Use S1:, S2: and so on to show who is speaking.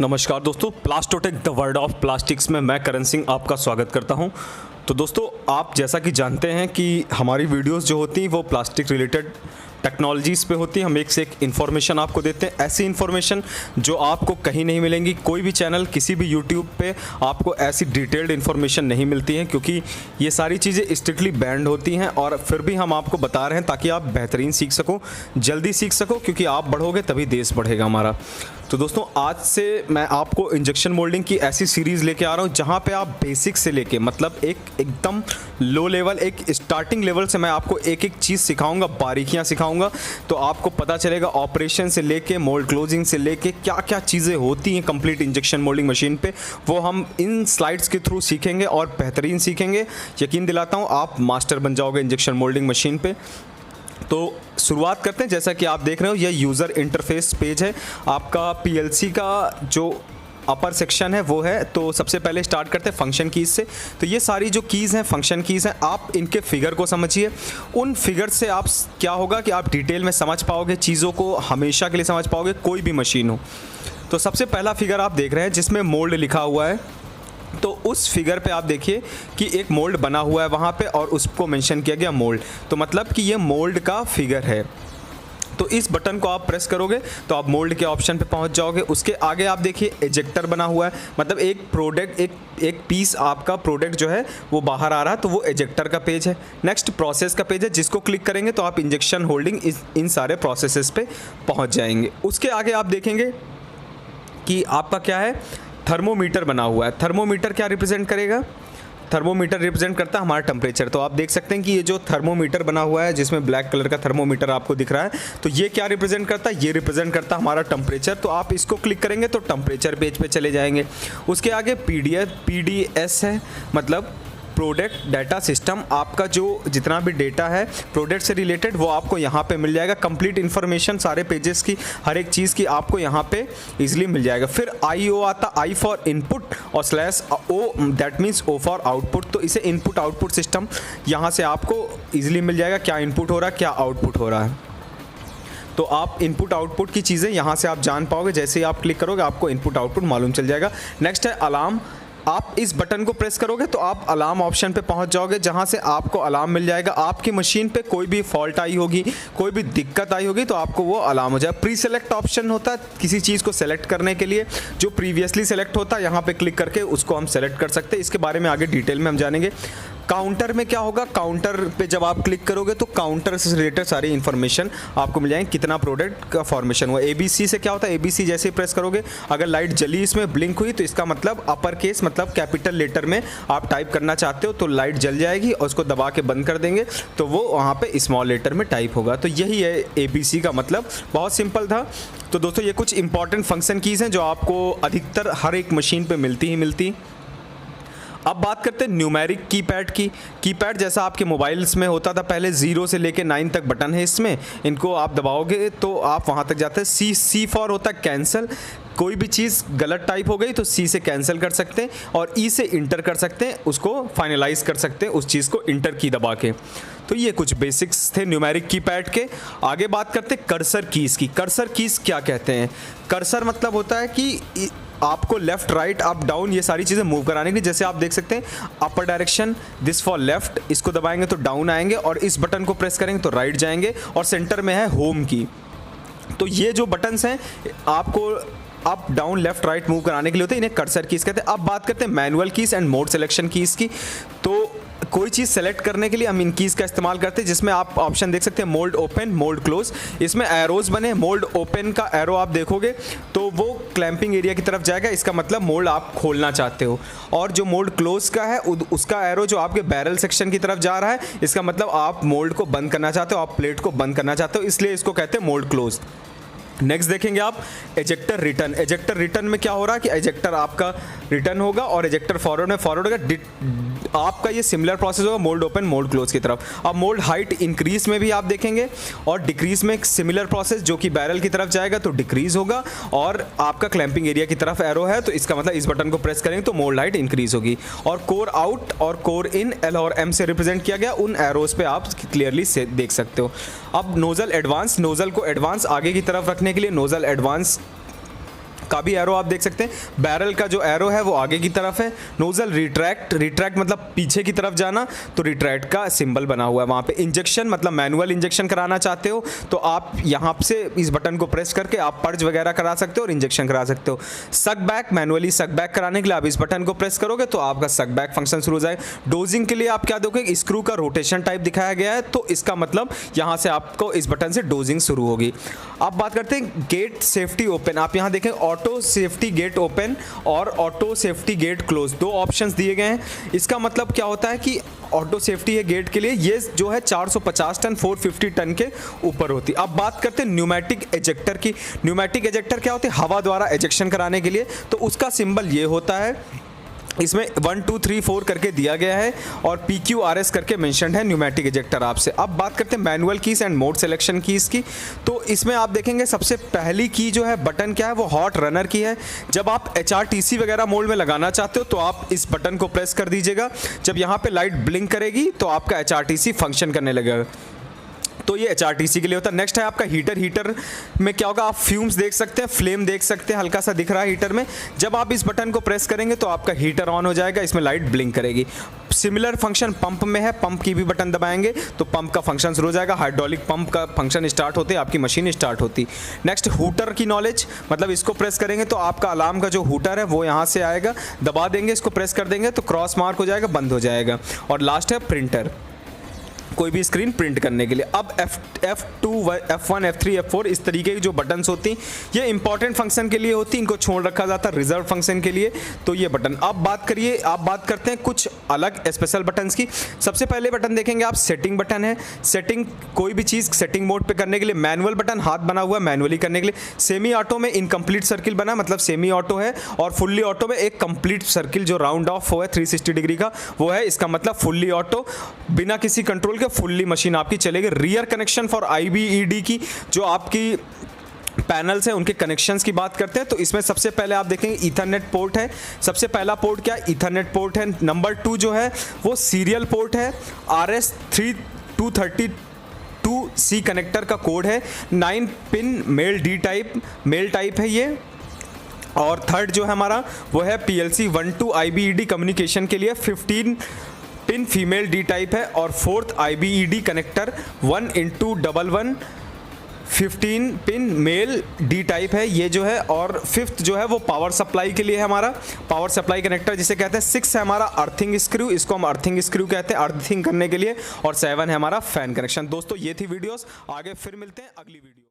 S1: नमस्कार दोस्तों, प्लास्टोटेक the world of plastics में मैं करण सिंह आपका स्वागत करता हूं। तो दोस्तों, आप जैसा कि जानते हैं कि हमारी वीडियोस जो होती हैं वो प्लास्टिक रिलेटेड टेक्नोलॉजीज़ पे होती हैं। हम एक से एक इन्फॉर्मेशन आपको देते हैं, ऐसी इन्फॉर्मेशन जो आपको कहीं नहीं मिलेंगी। कोई भी चैनल, किसी भी यूट्यूब पे आपको ऐसी डिटेल्ड इन्फॉर्मेशन नहीं मिलती है, क्योंकि ये सारी चीज़ें स्ट्रिक्टली बैंड होती हैं। और फिर भी हम आपको बता रहे हैं ताकि आप बेहतरीन सीख सको, जल्दी सीख सको, क्योंकि आप बढ़ोगे तभी देश बढ़ेगा हमारा। तो दोस्तों, आज से मैं आपको इंजेक्शन मोल्डिंग की ऐसी सीरीज़ लेके आ रहा हूँ जहाँ पे आप बेसिक से लेके मतलब एकदम लो लेवल, एक स्टार्टिंग लेवल से मैं आपको एक एक चीज़ सिखाऊंगा, बारीकियाँ सिखाऊंगा। तो आपको पता चलेगा ऑपरेशन से लेके मोल्ड क्लोजिंग से लेके क्या क्या चीज़ें होती हैं कंप्लीट इंजेक्शन मोल्डिंग मशीन पे, वो हम इन स्लाइड्स के थ्रू सीखेंगे और बेहतरीन सीखेंगे। यकीन दिलाता हूँ आप मास्टर बन जाओगे इंजेक्शन मोल्डिंग मशीन पे। तो शुरुआत करते हैं। जैसा कि आप देख रहे हो, यह यूज़र इंटरफेस पेज है आपका। पीएलसी का जो अपर सेक्शन है वो है। तो सबसे पहले स्टार्ट करते हैं फंक्शन कीज़ से। तो ये सारी जो कीज़ हैं फंक्शन कीज़ हैं, आप इनके फिगर को समझिए। उन फिगर से आप क्या होगा कि आप डिटेल में समझ पाओगे, चीज़ों को हमेशा के लिए समझ पाओगे, कोई भी मशीन हो। तो सबसे पहला फिगर आप देख रहे हैं जिसमें मोल्ड लिखा हुआ है। तो उस फिगर पे आप देखिए कि एक मोल्ड बना हुआ है वहाँ पे और उसको मेंशन किया गया मोल्ड। तो मतलब कि ये मोल्ड का फिगर है। तो इस बटन को आप प्रेस करोगे तो आप मोल्ड के ऑप्शन पे पहुंच जाओगे। उसके आगे आप देखिए एजेक्टर बना हुआ है, मतलब एक प्रोडक्ट, एक पीस आपका प्रोडक्ट जो है वो बाहर आ रहा है, तो वो एजेक्टर का पेज है। नेक्स्ट प्रोसेस का पेज है, जिसको क्लिक करेंगे तो आप इंजेक्शन होल्डिंग इन सारे प्रोसेसेस पे पहुँच जाएंगे। उसके आगे आप देखेंगे कि आपका क्या है, थर्मोमीटर बना हुआ है। थर्मोमीटर क्या रिप्रेजेंट करेगा? थर्मोमीटर रिप्रेजेंट करता है हमारा टेम्परेचर। तो आप देख सकते हैं कि ये जो थर्मोमीटर बना हुआ है जिसमें ब्लैक कलर का थर्मोमीटर आपको दिख रहा है, तो ये क्या रिप्रेजेंट करता है? ये रिप्रेजेंट करता है हमारा टेम्परेचर। तो आप इसको क्लिक करेंगे तो टेम्परेचर पेज पे चले जाएंगे। उसके आगे पीडीएस है, मतलब प्रोडक्ट डाटा सिस्टम। आपका जो जितना भी डेटा है प्रोडक्ट से रिलेटेड वो आपको यहाँ पे मिल जाएगा। कंप्लीट इन्फॉर्मेशन सारे पेजेस की, हर एक चीज़ की आपको यहाँ पे इजीली मिल जाएगा। फिर IO आता, I फॉर इनपुट और /O that means O for output. तो इसे इनपुट आउटपुट सिस्टम यहाँ से आपको इजीली मिल जाएगा, क्या इनपुट हो रहा है, क्या आउटपुट हो रहा है। तो आप इनपुट आउटपुट की चीज़ें यहाँ से आप जान पाओगे। जैसे ही आप क्लिक करोगे आपको इनपुट आउटपुट मालूम चल जाएगा। नेक्स्ट है अलार्म। आप इस बटन को प्रेस करोगे तो आप अलार्म ऑप्शन पे पहुंच जाओगे, जहां से आपको अलार्म मिल जाएगा। आपकी मशीन पे कोई भी फॉल्ट आई होगी, कोई भी दिक्कत आई होगी, तो आपको वो अलार्म हो जाए। प्री सेलेक्ट ऑप्शन होता है किसी चीज़ को सेलेक्ट करने के लिए, जो प्रीवियसली सेलेक्ट होता है यहाँ पे क्लिक करके उसको हम सेलेक्ट कर सकते हैं। इसके बारे में आगे डिटेल में हम जानेंगे। काउंटर में क्या होगा, काउंटर पे जब आप क्लिक करोगे तो काउंटर से रिलेटेड सारी इन्फॉर्मेशन आपको मिल जाएंगे, कितना प्रोडक्ट का फॉर्मेशन हुआ। ABC से क्या होता है, ABC जैसे ही प्रेस करोगे अगर लाइट जली, इसमें ब्लिंक हुई, तो इसका मतलब अपर केस, मतलब कैपिटल लेटर में आप टाइप करना चाहते हो तो लाइट जल जाएगी और उसको दबा के बंद कर देंगे तो वो वहाँ पे स्मॉल लेटर में टाइप होगा। तो यही है ABC का मतलब, बहुत सिंपल था। तो दोस्तों, ये कुछ इंपॉर्टेंट फंक्शन कीज़ हैं जो आपको अधिकतर हर एक मशीन पर मिलती। अब बात करते हैं न्यूमेरिक कीपैड की। कीपैड जैसा आपके मोबाइल्स में होता था पहले, 0 से लेके 9 तक बटन है इसमें, इनको आप दबाओगे तो आप वहाँ तक जाते हैं। C फॉर होता है कैंसिल। कोई भी चीज़ गलत टाइप हो गई तो C से कैंसिल कर सकते हैं और E से इंटर कर सकते हैं, उसको फाइनलाइज कर सकते हैं उस चीज़ को इंटर की दबा के। तो ये कुछ बेसिक्स थे न्यूमेरिक कीपैड के। आगे बात करते हैं कर्सर कीज़ की। कर्सर कीज़ क्या कहते हैं? कर्सर मतलब होता है कि आपको लेफ्ट, राइट, अप, डाउन ये सारी चीज़ें मूव कराने की। जैसे आप देख सकते हैं upper direction, this for left, इसको दबाएंगे तो डाउन आएंगे और इस बटन को प्रेस करेंगे तो राइट जाएंगे। और सेंटर में है होम की। तो ये जो बटन्स हैं आपको up, down, left, right move कराने के लिए होते हैं, इन्हें कर्सर कीज़ कहते हैं। अब बात करते हैं manual keys and mode selection keys की। तो कोई चीज़ सेलेक्ट करने के लिए हम इन कीज़ का इस्तेमाल करते हैं, जिसमें आप ऑप्शन देख सकते हैं मोल्ड ओपन, मोल्ड क्लोज। इसमें एरोज बने। मोल्ड ओपन का एरो आप देखोगे तो वो क्लैंपिंग एरिया की तरफ जाएगा, इसका मतलब मोल्ड आप खोलना चाहते हो। और जो मोल्ड क्लोज का है उसका एरो जो आपके बैरल सेक्शन की तरफ जा रहा है, इसका मतलब आप मोल्ड को बंद करना चाहते हो, आप प्लेट को बंद करना चाहते हो, इसलिए इसको कहते हैं मोल्ड क्लोज। नेक्स्ट देखेंगे आप एजेक्टर रिटर्न। एजेक्टर रिटर्न में क्या हो रहा है कि एजेक्टर आपका रिटर्न होगा और एजेक्टर फॉरवर्ड में फॉरवर्ड होगा। आपका ये सिमिलर प्रोसेस होगा मोल्ड ओपन, मोल्ड क्लोज की तरफ। अब मोल्ड हाइट इंक्रीज में भी आप देखेंगे और डिक्रीज में एक सिमिलर प्रोसेस, जो कि बैरल की तरफ जाएगा तो डिक्रीज होगा और आपका क्लैंपिंग एरिया की तरफ एरो है, तो इसका मतलब इस बटन को प्रेस करेंगे तो मोल्ड हाइट इंक्रीज होगी। और कोर आउट और कोर इन L और M से रिप्रेजेंट किया गया, उन एरोज पे आप क्लियरली देख सकते हो। अब नोजल एडवांस, नोजल को एडवांस आगे की तरफ रखने के लिए नोजल एडवांस का भी एरो आप देख सकते हैं। बैरल का जो एरो है वो आगे की तरफ है। नोजल रिट्रैक्ट मतलब पीछे की तरफ जाना, तो रिट्रैक्ट का सिंबल बना हुआ है वहाँ पे। इंजेक्शन मतलब मैनुअल इंजेक्शन कराना चाहते हो तो आप यहाँ से इस बटन को प्रेस करके आप पर्ज वगैरह करा सकते हो और इंजेक्शन करा सकते हो। सक बैक, मैनुअली सक बैक कराने के लिए आप इस बटन को प्रेस करोगे तो आपका सक बैक फंक्शन शुरू हो जाएगा। डोजिंग के लिए आप क्या दोगे, स्क्रू का रोटेशन टाइप दिखाया गया है, तो इसका मतलब यहाँ से आपको इस बटन से डोजिंग शुरू होगी। अब बात करते हैं गेट सेफ्टी ओपन। आप यहाँ देखें ऑटो सेफ्टी गेट ओपन और ऑटो सेफ्टी गेट क्लोज, दो ऑप्शंस दिए गए हैं। इसका मतलब क्या होता है कि ऑटो सेफ्टी है गेट के लिए, ये जो है 450 टन 450 टन के ऊपर होती है। अब बात करते हैं न्यूमेटिक एजेक्टर की। न्यूमेटिक एजेक्टर क्या होती है, हवा द्वारा एजेक्शन कराने के लिए, तो उसका सिंबल ये होता है। इसमें 1 2 3 4 करके दिया गया है और PQRS करके मेंशन्ड है न्यूमेटिक एजेक्टर आपसे। अब बात करते हैं manual keys and mode selection keys की। तो इसमें आप देखेंगे सबसे पहली की जो है बटन क्या है, वो हॉट रनर की है। जब आप HRTC वगैरह मोड में लगाना चाहते हो तो आप इस बटन को प्रेस कर दीजिएगा। जब यहाँ पे लाइट ब्लिंक करेगी तो आपका HRTC फंक्शन करने लगेगा, तो ये HRTC के लिए होता है। नेक्स्ट है आपका हीटर। हीटर में क्या होगा, आप फ्यूम्स देख सकते हैं, फ्लेम देख सकते हैं, हल्का सा दिख रहा है हीटर में। जब आप इस बटन को प्रेस करेंगे तो आपका हीटर ऑन हो जाएगा, इसमें लाइट ब्लिंक करेगी। सिमिलर फंक्शन पंप में है, पंप की भी बटन दबाएंगे तो पंप का फंक्शन शुरू हो जाएगा। हाइड्रोलिक पंप का फंक्शन स्टार्ट होते आपकी मशीन स्टार्ट होती। नेक्स्ट हूटर की नॉलेज, मतलब इसको प्रेस करेंगे तो आपका अलार्म का जो हूटर है वो यहाँ से आएगा, दबा देंगे, इसको प्रेस कर देंगे तो क्रॉस मार्क हो जाएगा, बंद हो जाएगा। और लास्ट है प्रिंटर, कोई भी स्क्रीन प्रिंट करने के लिए। अब F2, F1, F3, F4 इस तरीके की जो बटन्स होती हैं ये इंपॉर्टेंट फंक्शन के लिए होती हैं, इनको छोड़ रखा जाता है रिजर्व फंक्शन के लिए, तो ये बटन। अब बात करते हैं कुछ अलग स्पेशल बटन्स की। सबसे पहले बटन देखेंगे आप, सेटिंग बटन है। सेटिंग, कोई भी चीज़ सेटिंग मोड पे करने के लिए। मैनुअल बटन, हाथ बना हुआ है मैनुअली करने के लिए। सेमी ऑटो में इनकम्प्लीट सर्किल बना, मतलब सेमी ऑटो है, और फुल्ली ऑटो में एक कंप्लीट सर्किल जो राउंड ऑफ हो है 360 डिग्री का वो है, इसका मतलब फुल्ली ऑटो, बिना किसी कंट्रोल के फुल्ली मशीन आपकी चलेगी। रियर कनेक्शन फॉर IBED की जो आपकी पैनल्स हैं उनके कनेक्शंस की बात करते हैं तो इसमें सबसे पहले आप देखेंगे ईथरनेट पोर्ट है। सबसे पहला पोर्ट क्या है, ईथरनेट पोर्ट है। नंबर 2 जो है वो सीरियल पोर्ट है। RS-232C कनेक्टर का कोड है। 9 पिन मेल टाइप है ये। और थर्ड जो है हमारा वो है PLC 1 to IBED कम्युनिकेशन के लिए 15 पिन फीमेल D टाइप है। और fourth IBED connector 1x11 15 pin male D type है ये जो है। और फिफ्थ जो है वो पावर सप्लाई के लिए है हमारा, पावर सप्लाई कनेक्टर जिसे कहते हैं। 6 है हमारा अर्थिंग स्क्रू, इसको हम अर्थिंग स्क्रू कहते हैं अर्थिंग करने के लिए। और 7 है हमारा फैन कनेक्शन। दोस्तों ये थी वीडियोस, आगे फिर मिलते हैं अगली वीडियो।